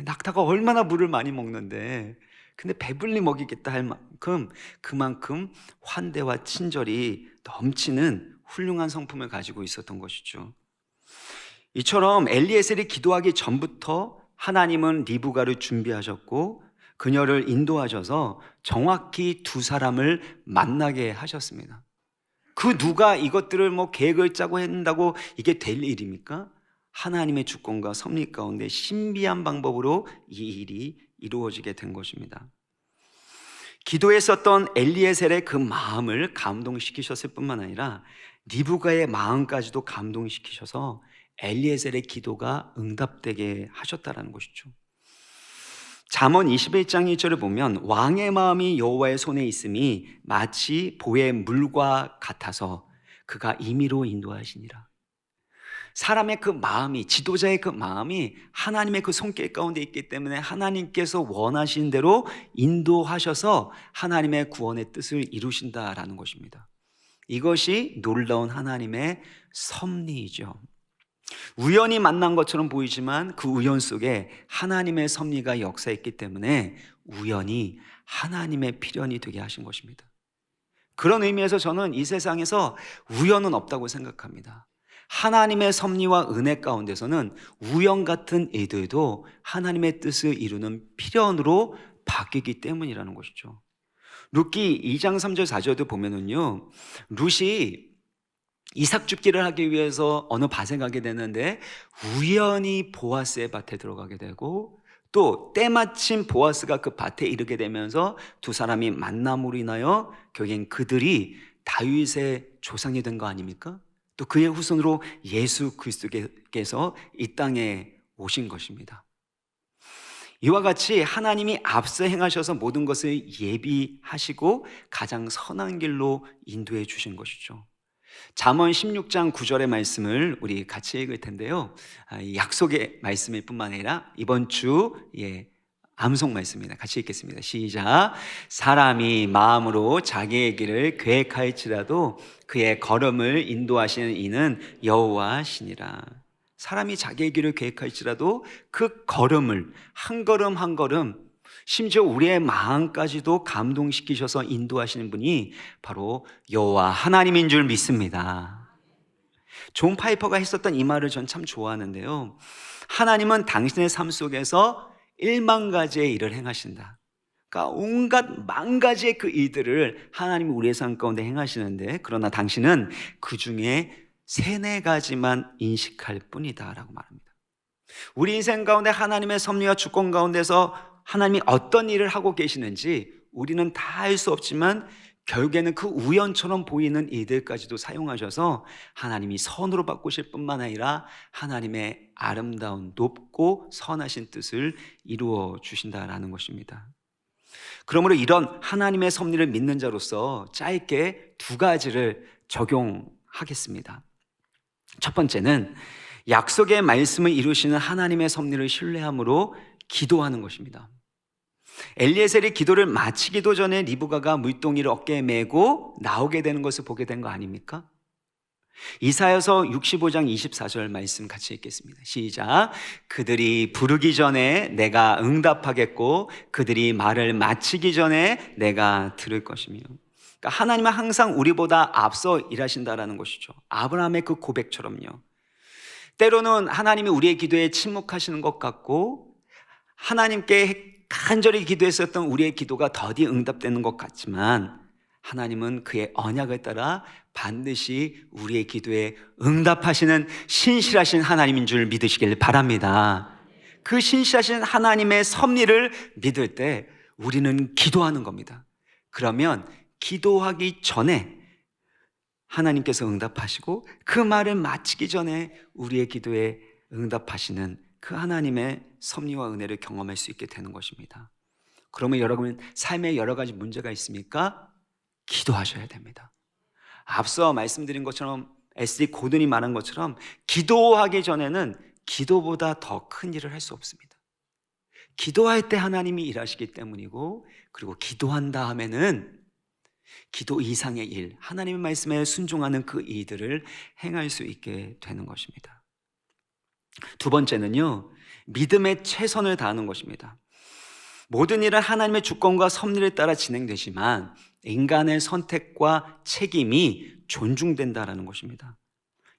낙타가 얼마나 물을 많이 먹는데, 근데 배불리 먹이겠다 할 만큼 그만큼 환대와 친절이 넘치는 훌륭한 성품을 가지고 있었던 것이죠. 이처럼 엘리에셀이 기도하기 전부터 하나님은 리브가를 준비하셨고 그녀를 인도하셔서 정확히 두 사람을 만나게 하셨습니다. 그 누가 이것들을 계획을 짜고 한다고 이게 될 일입니까? 하나님의 주권과 섭리 가운데 신비한 방법으로 이 일이 이루어지게 된 것입니다. 기도했었던 엘리에셀의 그 마음을 감동시키셨을 뿐만 아니라 리브가의 마음까지도 감동시키셔서 엘리에셀의 기도가 응답되게 하셨다라는 것이죠. 잠언 21장 1절을 보면 왕의 마음이 여호와의 손에 있음이 마치 보의 물과 같아서 그가 임의로 인도하시니라. 사람의 그 마음이, 지도자의 그 마음이 하나님의 그 손길 가운데 있기 때문에 하나님께서 원하신 대로 인도하셔서 하나님의 구원의 뜻을 이루신다라는 것입니다. 이것이 놀라운 하나님의 섭리이죠. 우연히 만난 것처럼 보이지만 그 우연 속에 하나님의 섭리가 역사했기 때문에 우연히 하나님의 필연이 되게 하신 것입니다. 그런 의미에서 저는 이 세상에서 우연은 없다고 생각합니다. 하나님의 섭리와 은혜 가운데서는 우연 같은 일들도 하나님의 뜻을 이루는 필연으로 바뀌기 때문이라는 것이죠. 룻기 2장 3절 4절도 보면은요, 룻이 이삭 줍기를 하기 위해서 어느 밭에 가게 되는데 우연히 보아스의 밭에 들어가게 되고, 또 때마침 보아스가 그 밭에 이르게 되면서 두 사람이 만남으로 인하여 결국엔 그들이 다윗의 조상이 된 거 아닙니까? 또 그의 후손으로 예수 그리스도께서 이 땅에 오신 것입니다. 이와 같이 하나님이 앞서 행하셔서 모든 것을 예비하시고 가장 선한 길로 인도해 주신 것이죠. 잠언 16장 9절의 말씀을 우리 같이 읽을 텐데요, 약속의 말씀일 뿐만 아니라 이번 주 암송 말씀입니다. 같이 읽겠습니다. 시작. 사람이 마음으로 자기의 길을 계획할지라도 그의 걸음을 인도하시는 이는 여호와시니라. 사람이 자기의 길을 계획할지라도 그 걸음을 한 걸음 한 걸음, 심지어 우리의 마음까지도 감동시키셔서 인도하시는 분이 바로 여호와 하나님인 줄 믿습니다. 존 파이퍼가 했었던 이 말을 전 참 좋아하는데요, 하나님은 당신의 삶 속에서 1만 가지의 일을 행하신다. 그러니까 온갖 만 가지의 그 일들을 하나님이 우리의 삶 가운데 행하시는데, 그러나 당신은 그 중에 3-4가지만 인식할 뿐이다 라고 말합니다. 우리 인생 가운데 하나님의 섭리와 주권 가운데서 하나님이 어떤 일을 하고 계시는지 우리는 다 알 수 없지만 결국에는 그 우연처럼 보이는 일들까지도 사용하셔서 하나님이 선으로 바꾸실 뿐만 아니라 하나님의 아름다운 높고 선하신 뜻을 이루어 주신다라는 것입니다. 그러므로 이런 하나님의 섭리를 믿는 자로서 짧게 2가지를 적용하겠습니다. 첫 번째는 약속의 말씀을 이루시는 하나님의 섭리를 신뢰함으로 기도하는 것입니다. 엘리에셀이 기도를 마치기도 전에 리브가가 물동이를 어깨에 메고 나오게 되는 것을 보게 된 거 아닙니까? 이사야서 65장 24절 말씀 같이 읽겠습니다. 시작. 그들이 부르기 전에 내가 응답하겠고 그들이 말을 마치기 전에 내가 들을 것이며. 그러니까 하나님은 항상 우리보다 앞서 일하신다라는 것이죠. 아브라함의 그 고백처럼요. 때로는 하나님이 우리의 기도에 침묵하시는 것 같고 하나님께 간절히 기도했었던 우리의 기도가 더디 응답되는 것 같지만 하나님은 그의 언약을 따라 반드시 우리의 기도에 응답하시는 신실하신 하나님인 줄 믿으시길 바랍니다. 그 신실하신 하나님의 섭리를 믿을 때 우리는 기도하는 겁니다. 그러면 기도하기 전에 하나님께서 응답하시고 그 말을 마치기 전에 우리의 기도에 응답하시는 그 하나님의 섭리와 은혜를 경험할 수 있게 되는 것입니다. 그러면 여러분 삶에 여러 가지 문제가 있습니까? 기도하셔야 됩니다. 앞서 말씀드린 것처럼 SD 고든이 말한 것처럼 기도하기 전에는 기도보다 더 큰 일을 할 수 없습니다. 기도할 때 하나님이 일하시기 때문이고, 그리고 기도한 다음에는 기도 이상의 일, 하나님의 말씀에 순종하는 그 일들을 행할 수 있게 되는 것입니다. 2번째는요, 믿음의 최선을 다하는 것입니다. 모든 일은 하나님의 주권과 섭리를 따라 진행되지만 인간의 선택과 책임이 존중된다라는 것입니다.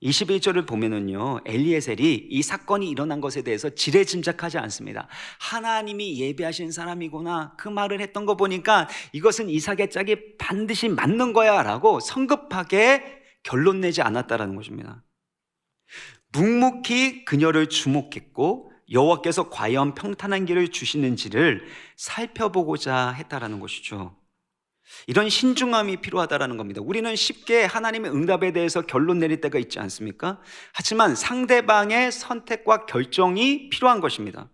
21절을 보면은요, 엘리에셀이 이 사건이 일어난 것에 대해서 지레짐작하지 않습니다. 하나님이 예비하신 사람이구나, 그 말을 했던 거 보니까 이것은 이삭의 짝이 반드시 맞는 거야 라고 성급하게 결론 내지 않았다라는 것입니다. 묵묵히 그녀를 주목했고 여호와께서 과연 평탄한 길을 주시는지를 살펴보고자 했다라는 것이죠. 이런 신중함이 필요하다라는 겁니다. 우리는 쉽게 하나님의 응답에 대해서 결론 내릴 때가 있지 않습니까? 하지만 상대방의 선택과 결정이 필요한 것입니다.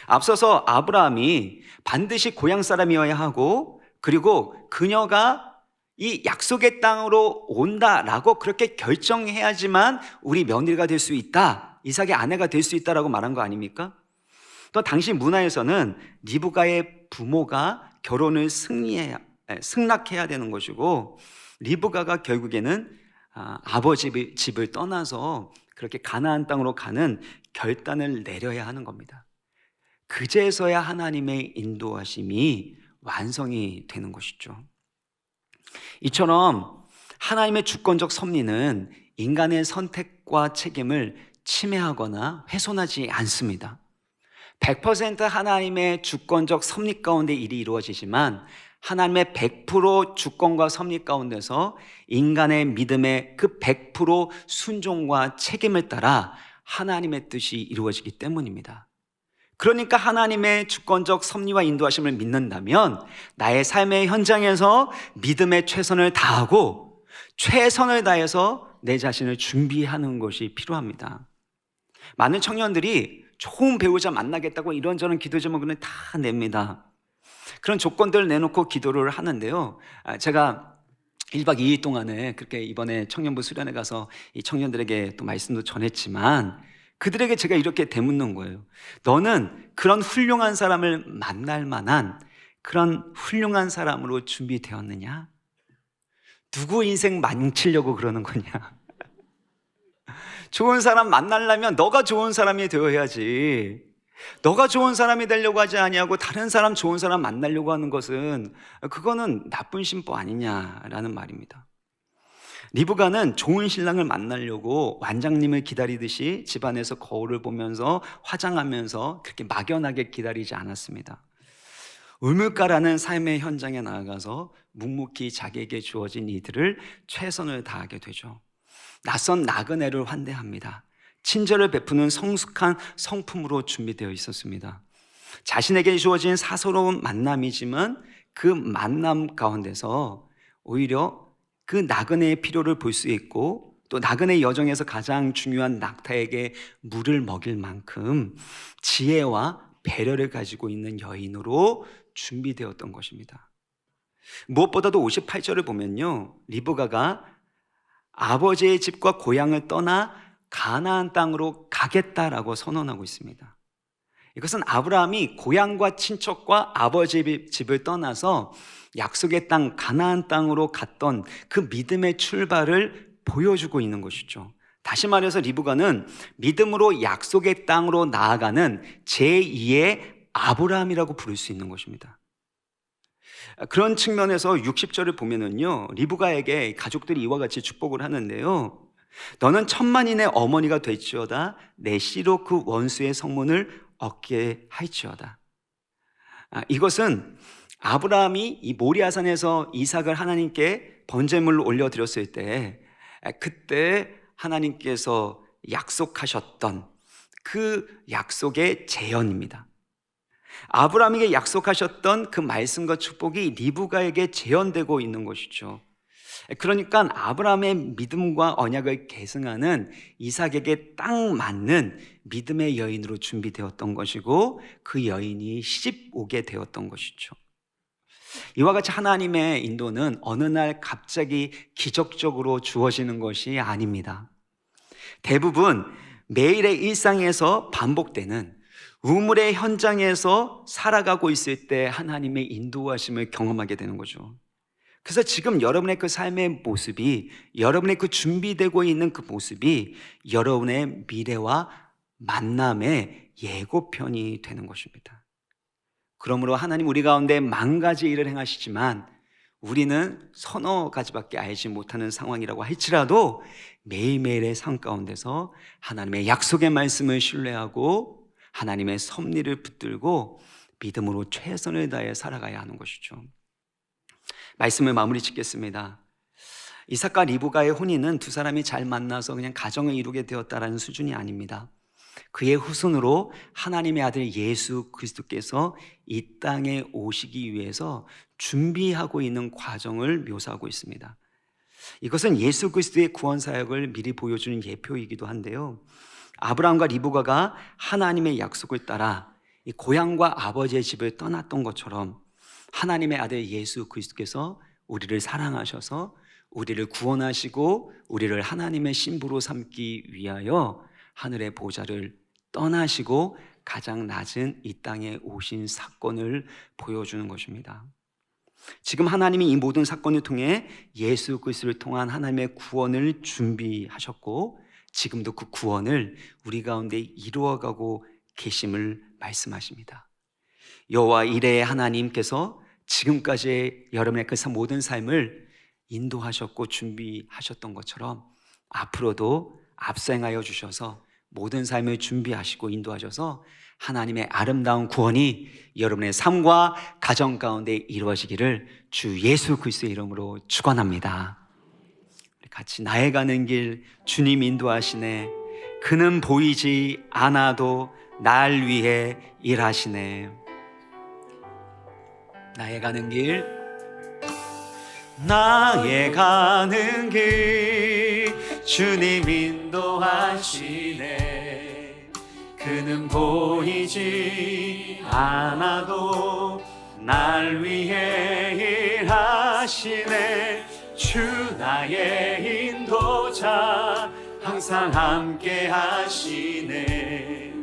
앞서서 아브라함이 반드시 고향 사람이어야 하고, 그리고 그녀가 이 약속의 땅으로 온다라고 그렇게 결정해야지만 우리 며느리가 될 수 있다, 이삭의 아내가 될 수 있다라고 말한 거 아닙니까? 또 당시 문화에서는 리브가의 부모가 결혼을 승낙해야 되는 것이고, 리브가가 결국에는 아버지 집을 떠나서 그렇게 가나안 땅으로 가는 결단을 내려야 하는 겁니다. 그제서야 하나님의 인도하심이 완성이 되는 것이죠. 이처럼 하나님의 주권적 섭리는 인간의 선택과 책임을 침해하거나 훼손하지 않습니다. 100% 하나님의 주권적 섭리 가운데 일이 이루어지지만, 하나님의 100% 주권과 섭리 가운데서 인간의 믿음의 그 100% 순종과 책임을 따라 하나님의 뜻이 이루어지기 때문입니다. 그러니까 하나님의 주권적 섭리와 인도하심을 믿는다면 나의 삶의 현장에서 믿음의 최선을 다하고 최선을 다해서 내 자신을 준비하는 것이 필요합니다. 많은 청년들이 좋은 배우자 만나겠다고 이런저런 기도 제목을 다 냅니다. 그런 조건들을 내놓고 기도를 하는데요, 제가 1박 2일 동안에 그렇게 이번에 청년부 수련회 가서 이 청년들에게 또 말씀도 전했지만, 그들에게 제가 이렇게 되묻는 거예요. 너는 그런 훌륭한 사람을 만날 만한 그런 훌륭한 사람으로 준비되었느냐? 누구 인생 망치려고 그러는 거냐? 좋은 사람 만나려면 너가 좋은 사람이 되어야지. 너가 좋은 사람이 되려고 하지 아니하고 다른 사람 좋은 사람 만나려고 하는 것은, 그거는 나쁜 심보 아니냐라는 말입니다. 리브가는 좋은 신랑을 만나려고 완장님을 기다리듯이 집안에서 거울을 보면서 화장하면서 그렇게 막연하게 기다리지 않았습니다. 우물가라는 삶의 현장에 나아가서 묵묵히 자기에게 주어진 이들을 최선을 다하게 되죠. 낯선 나그네를 환대합니다. 친절을 베푸는 성숙한 성품으로 준비되어 있었습니다. 자신에게 주어진 사소로운 만남이지만 그 만남 가운데서 오히려 그 나그네의 필요를 볼 수 있고, 또 나그네 여정에서 가장 중요한 낙타에게 물을 먹일 만큼 지혜와 배려를 가지고 있는 여인으로 준비되었던 것입니다. 무엇보다도 58절을 보면요, 리브가가 아버지의 집과 고향을 떠나 가나안 땅으로 가겠다라고 선언하고 있습니다. 이것은 아브라함이 고향과 친척과 아버지의 집을 떠나서 약속의 땅 가나안 땅으로 갔던 그 믿음의 출발을 보여주고 있는 것이죠. 다시 말해서 리브가는 믿음으로 약속의 땅으로 나아가는 제2의 아브라함이라고 부를 수 있는 것입니다. 그런 측면에서 60절을 보면은요, 리브가에게 가족들이 이와 같이 축복을 하는데요, 너는 천만인의 어머니가 될지어다, 내 씨로 그 원수의 성문을 얻게 할지어다. 이것은 아브라함이 이 모리아산에서 이삭을 하나님께 번제물로 올려드렸을 때, 그때 하나님께서 약속하셨던 그 약속의 재현입니다. 아브라함에게 약속하셨던 그 말씀과 축복이 리브가에게 재현되고 있는 것이죠. 그러니까 아브라함의 믿음과 언약을 계승하는 이삭에게 딱 맞는 믿음의 여인으로 준비되었던 것이고, 그 여인이 시집 오게 되었던 것이죠. 이와 같이 하나님의 인도는 어느 날 갑자기 기적적으로 주어지는 것이 아닙니다. 대부분 매일의 일상에서 반복되는 우물의 현장에서 살아가고 있을 때 하나님의 인도하심을 경험하게 되는 거죠. 그래서 지금 여러분의 그 삶의 모습이, 여러분의 그 준비되고 있는 그 모습이 여러분의 미래와 만남의 예고편이 되는 것입니다. 그러므로 하나님 우리 가운데 만 가지 일을 행하시지만 우리는 서너 가지밖에 알지 못하는 상황이라고 할지라도 매일매일의 삶 가운데서 하나님의 약속의 말씀을 신뢰하고 하나님의 섭리를 붙들고 믿음으로 최선을 다해 살아가야 하는 것이죠. 말씀을 마무리 짓겠습니다. 이삭과 리브가의 혼인은 두 사람이 잘 만나서 그냥 가정을 이루게 되었다라는 수준이 아닙니다. 그의 후손으로 하나님의 아들 예수 그리스도께서 이 땅에 오시기 위해서 준비하고 있는 과정을 묘사하고 있습니다. 이것은 예수 그리스도의 구원 사역을 미리 보여주는 예표이기도 한데요, 아브라함과 리브가가 하나님의 약속을 따라 이 고향과 아버지의 집을 떠났던 것처럼 하나님의 아들 예수 그리스도께서 우리를 사랑하셔서 우리를 구원하시고 우리를 하나님의 신부로 삼기 위하여 하늘의 보좌를 떠나시고 가장 낮은 이 땅에 오신 사건을 보여주는 것입니다. 지금 하나님이 이 모든 사건을 통해 예수 그리스도를 통한 하나님의 구원을 준비하셨고 지금도 그 구원을 우리 가운데 이루어가고 계심을 말씀하십니다. 여호와 이레의 하나님께서 지금까지 여러분의 그 모든 삶을 인도하셨고 준비하셨던 것처럼 앞으로도 앞서 행하여 주셔서 모든 삶을 준비하시고 인도하셔서 하나님의 아름다운 구원이 여러분의 삶과 가정 가운데 이루어지기를 주 예수 그리스도의 이름으로 축원합니다. 같이 나의 가는 길 주님 인도하시네. 그는 보이지 않아도 날 위해 일하시네. 나의 가는 길, 나의 가는 길 주님 인도하시네. 그는 보이지 않아도 날 위해 일하시네. 주 나의 인도자 항상 함께 하시네.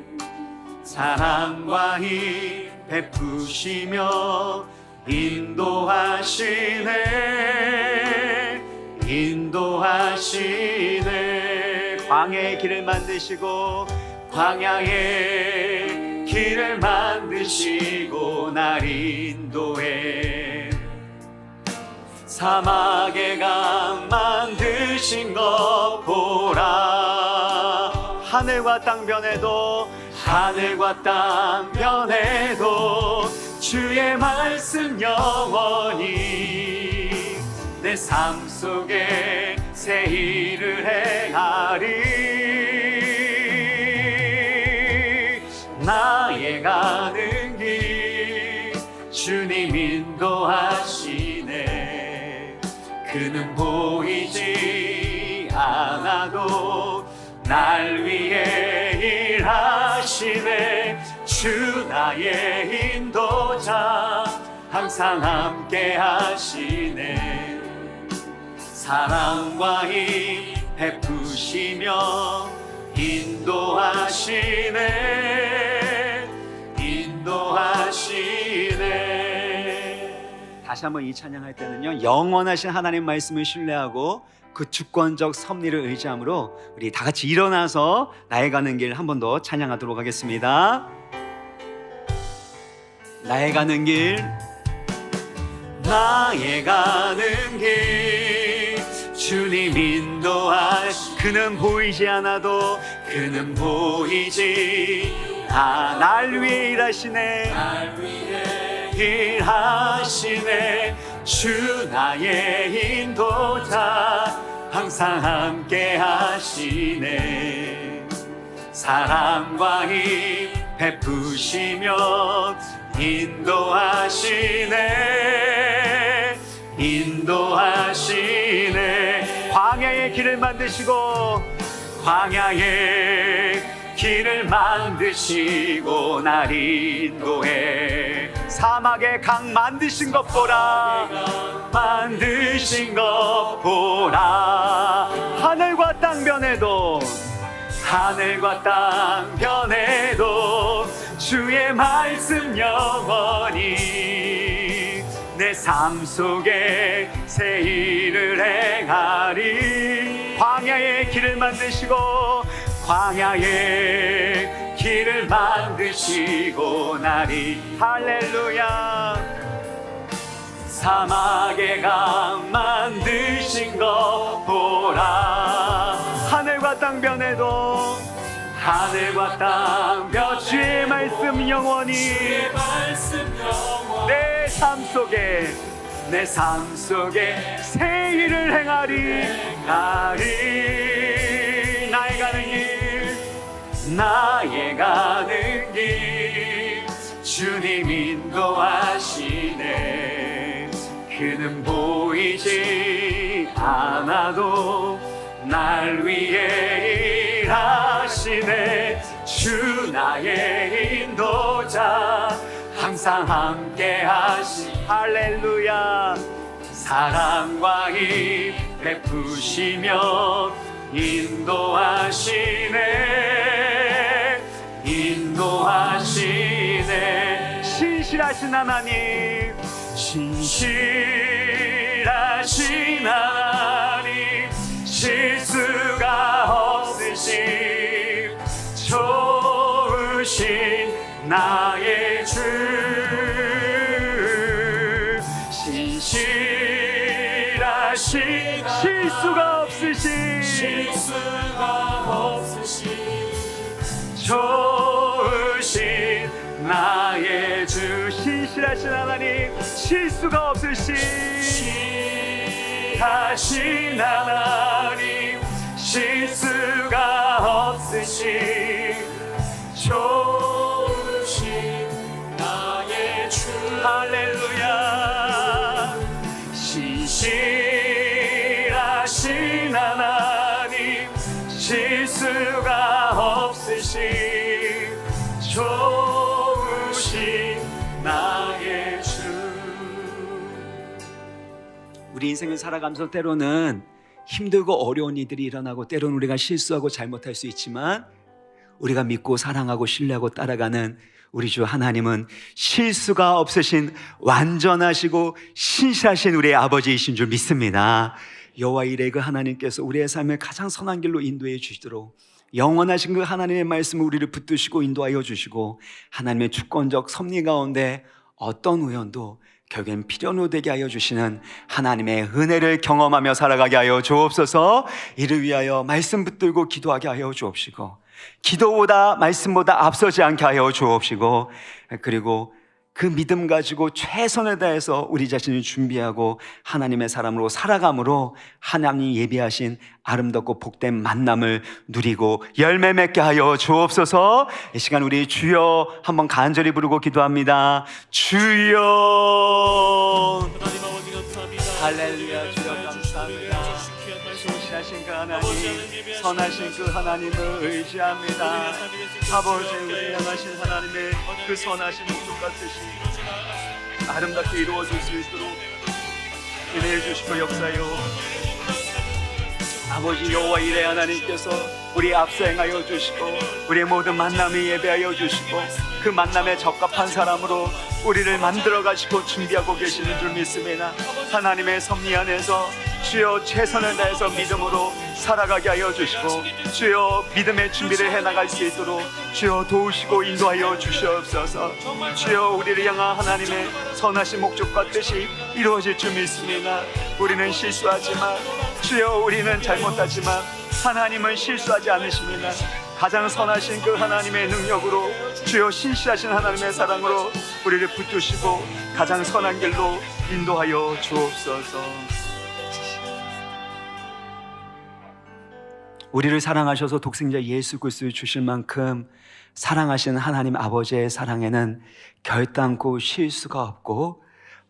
사랑과 힘 베푸시며 인도하시네. 인도하시네. 광야의 길을 만드시고 광야의 길을 만드시고 날 인도해. 사막의 강 만드신 것 보라. 하늘과 땅 변해도 하늘과 땅 변해도 주의 말씀 영원히 내 삶 속에 새 일을 행하리. 나의 가는 길 주님 인도하시네. 그는 보이지 않아도 날 위해 일하시네. 주 나의 인도자 항상 함께 하시네. 사랑과 힘 베푸시며 인도하시네. 인도하시네. 다시 한번 이 찬양할 때는요, 영원하신 하나님 말씀을 신뢰하고 그 주권적 섭리를 의지함으로 우리 다 같이 일어나서 나의 가는 길 한 번 더 찬양하도록 하겠습니다. 나의 가는 길, 나의 가는 길 주님 인도하시. 그는 보이지 않아도 그는 보이지 않아 날 위해 일하시네. 날 위해 일하시네. 주 나의 인도자 항상 함께 하시네. 사랑과 힘 베푸시며 인도하시네. 인도하시네. 광야의 길을 만드시고 광야의 길을 만드시고 날 인도해. 사막의 강 만드신 것 보라. 만드신 것 보라. 하늘과 땅 변해도 하늘과 땅 변해도 주의 말씀 영원히 내 삶 속에 새 일을 행하리. 광야의 길을 만드시고 광야의 길을 만드시고 나리. 할렐루야. 사막의 강 만드신 것 보라. 하늘과 땅 변해도 하늘과 땅 변 주의 말씀 영원히 내 삶 속에 내 삶 속에 새 일을 행하리. 나의 가는 길 나의 가는 길 주님 인도하시네. 그는 보이지 않아도 날 위해 일하시네. 주 나의 인도자 항상 함께 하시. 할렐루야. 사랑과 힘 베푸시며 인도하시네. 인도하시네. 신실하신 하나님, 신실하신 하나님, 실수가 없으신 좋으신 나의 주. 신실하신 실수가 없으신 좋으신 나의 주. 신실하신 하나님, 실수가 없으신 하신 하나님, 실수가 없으신 좋으신 나의 주. 할렐루야. 신실하신 하나님, 실수가 없으신 좋으신 나의 주. 우리 인생을 살아가면서 때로는 힘들고 어려운 일들이 일어나고, 때로는 우리가 실수하고 잘못할 수 있지만, 우리가 믿고 사랑하고 신뢰하고 따라가는 우리 주 하나님은 실수가 없으신 완전하시고 신실하신 우리의 아버지이신 줄 믿습니다. 여호와 이레 그 하나님께서 우리의 삶을 가장 선한 길로 인도해 주시도록 영원하신 그 하나님의 말씀을 우리를 붙드시고 인도하여 주시고, 하나님의 주권적 섭리 가운데 어떤 우연도 결국엔 필연으로 되게 하여 주시는 하나님의 은혜를 경험하며 살아가게 하여 주옵소서. 이를 위하여 말씀 붙들고 기도하게 하여 주옵시고, 기도보다 말씀보다 앞서지 않게 하여 주옵시고, 그리고 그 믿음 가지고 최선을 다해서 우리 자신을 준비하고 하나님의 사람으로 살아감으로 하나님이 예비하신 아름답고 복된 만남을 누리고 열매 맺게 하여 주옵소서. 이 시간 우리 주여 한번 간절히 부르고 기도합니다. 주여. 할렐루야. 주여 감사합니다. 신실하신 그 하나님, 선하신 그 하나님을 의지합니다. 아버지, 우리 향하신 하나님의 그 선하신 목적 같으시 아름답게 이루어질 수 있도록 은혜해 주시고 역사요. 아버지 여호와 이레 하나님께서 우리 앞서 행하여 주시고, 우리의 모든 만남에 예배하여 주시고, 그 만남에 적합한 사람으로 우리를 만들어 가시고 준비하고 계시는 줄 믿습니다. 하나님의 섭리 안에서 주여 최선을 다해서 믿음으로 살아가게 하여 주시고, 주여 믿음의 준비를 해나갈 수 있도록 주여 도우시고 인도하여 주시옵소서. 주여 우리를 향한 하나님의 선하신 목적과 뜻이 이루어질 줄 믿습니다. 우리는 실수하지만, 주여 우리는 잘못하지만 하나님은 실수하지 않으십니다. 가장 선하신 그 하나님의 능력으로, 주여 신실하신 하나님의 사랑으로 우리를 붙드시고 가장 선한 길로 인도하여 주옵소서. 우리를 사랑하셔서 독생자 예수 그리스도를 주실 만큼 사랑하신 하나님 아버지의 사랑에는 결단코 실수가 없고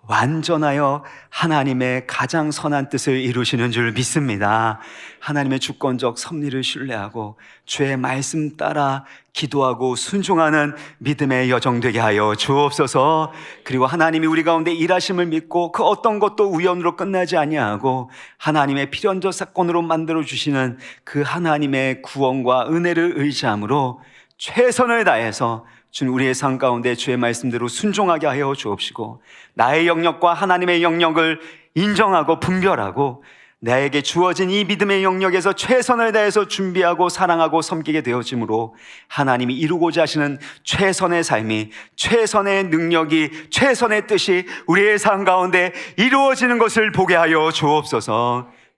완전하여 하나님의 가장 선한 뜻을 이루시는 줄 믿습니다. 하나님의 주권적 섭리를 신뢰하고 주의 말씀 따라 기도하고 순종하는 믿음의 여정 되게 하여 주옵소서. 그리고 하나님이 우리 가운데 일하심을 믿고 그 어떤 것도 우연으로 끝나지 아니하고 하나님의 필연적 사건으로 만들어 주시는 그 하나님의 구원과 은혜를 의지함으로 최선을 다해서 주는 우리의 삶 가운데 주의 말씀대로 순종하게 하여 주옵시고, 나의 영역과 하나님의 영역을 인정하고 분별하고 나에게 주어진 이 믿음의 영역에서 최선을 다해서 준비하고 사랑하고 섬기게 되어짐으로 하나님이 이루고자 하시는 최선의 삶이, 최선의 능력이, 최선의 뜻이 우리의 삶 가운데 이루어지는 것을 보게 하여 주옵소서.